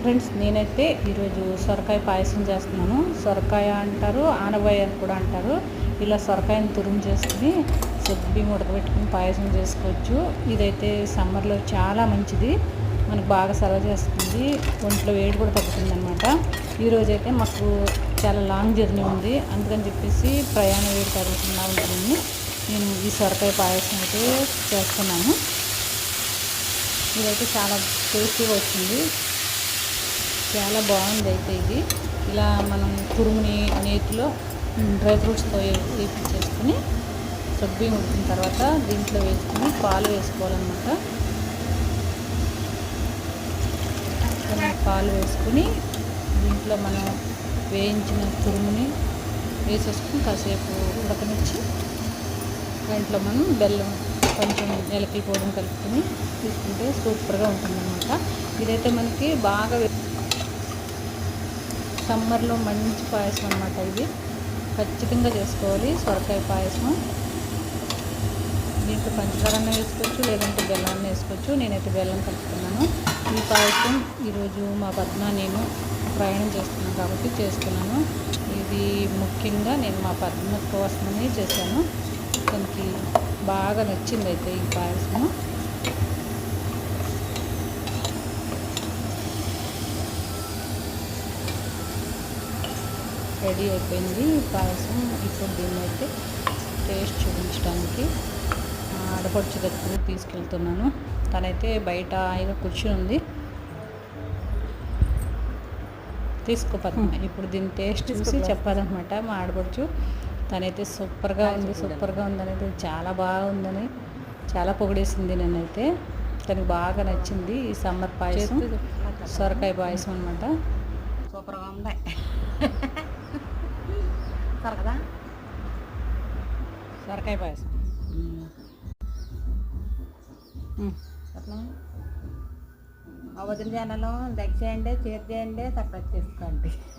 Friends, నేనైతే ఈరోజు సొరకాయ పాయసం చేస్తున్నాను. సొరకాయ అంటారు, ఆనవాయి అని కూడా అంటారు. ఇలా సొరకాయని తురుము చేసుకుని సగ్గుబియ్యం ఉడకబెట్టుకుని పాయసం చేసుకోవచ్చు. ఇదైతే సమ్మర్లో చాలా మంచిది, మనకు బాగా సర్వ చేస్తుంది, ఒంట్లో వేడి కూడా తగ్గుతుంది అనమాట. ఈరోజైతే మాకు చాలా లాంగ్ జర్నీ ఉంది, అందుకని చెప్పేసి ప్రయాణ వేడి తగ్గుతున్నా ఉంటుందని నేను ఈ సొరకాయ పాయసం అయితే చేస్తున్నాను. ఇదైతే చాలా టేస్టీగా వచ్చింది, చాలా బాగుంది. అయితే ఇది ఇలా మనం తురుముని నేతిలో డ్రై ఫ్రూట్స్తో వేపించేసుకుని సగ్గుబియ్యం ఉడికిన తర్వాత దీంట్లో వేసుకుని పాలు వేసుకోవాలన్నమాట. పాలు వేసుకుని దీంట్లో మనం వేయించిన తురుముని వేసేసుకుని కాసేపు ఉడకనిచ్చి దాంట్లో మనం బెల్లం కొంచెం ఎలకల పొడిని కలుపుకొని తీసుకుంటే సూపర్గా ఉంటుందన్నమాట. ఇదైతే మనకి బాగా సమ్మర్లో మంచి పాయసం అన్నమాట. ఇది ఖచ్చితంగా చేసుకోవాలి, సొరకాయ పాయసం. దీంట్లో పంచదారన్న వేసుకోవచ్చు, లేదంటే బెల్లం అన్న వేసుకోవచ్చు. నేనైతే బెల్లం కలుపుతున్నాను. ఈ పాయసం ఈరోజు మా పద్మ నేను ప్రయాణం చేస్తున్నాను కాబట్టి చేస్తున్నాను. ఇది ముఖ్యంగా నేను మా పద్మ కోసమని చేశాను, తనకి బాగా నచ్చింది అయితే ఈ పాయసం. రెడీ అయిపోయింది పాయసం. ఇప్పుడు దీన్ని అయితే టేస్ట్ చూపించడానికి ఆడపడుచు దగ్గర తీసుకెళ్తున్నాను. తనైతే బయట హాయిగా కూర్చుని ఉంది. తీసుకో పద్మ, ఇప్పుడు దీన్ని టేస్ట్ చూసి చెప్పాలన్నమాట మా ఆడపడుచు. తనైతే సూపర్గా ఉంది అనేది, చాలా బాగుందని చాలా పొగిడేసింది నన్నైతే. తనకు బాగా నచ్చింది ఈ సమ్మర్ పాయసం, సొరకాయ పాయసం అనమాట. సూపర్గా ఉంది కదా సొరకాయ పాయసం. వదిన ఛానల్ లైక్ చేయండి, షేర్ చేయండి, సబ్స్క్రైబ్ చేసుకోండి.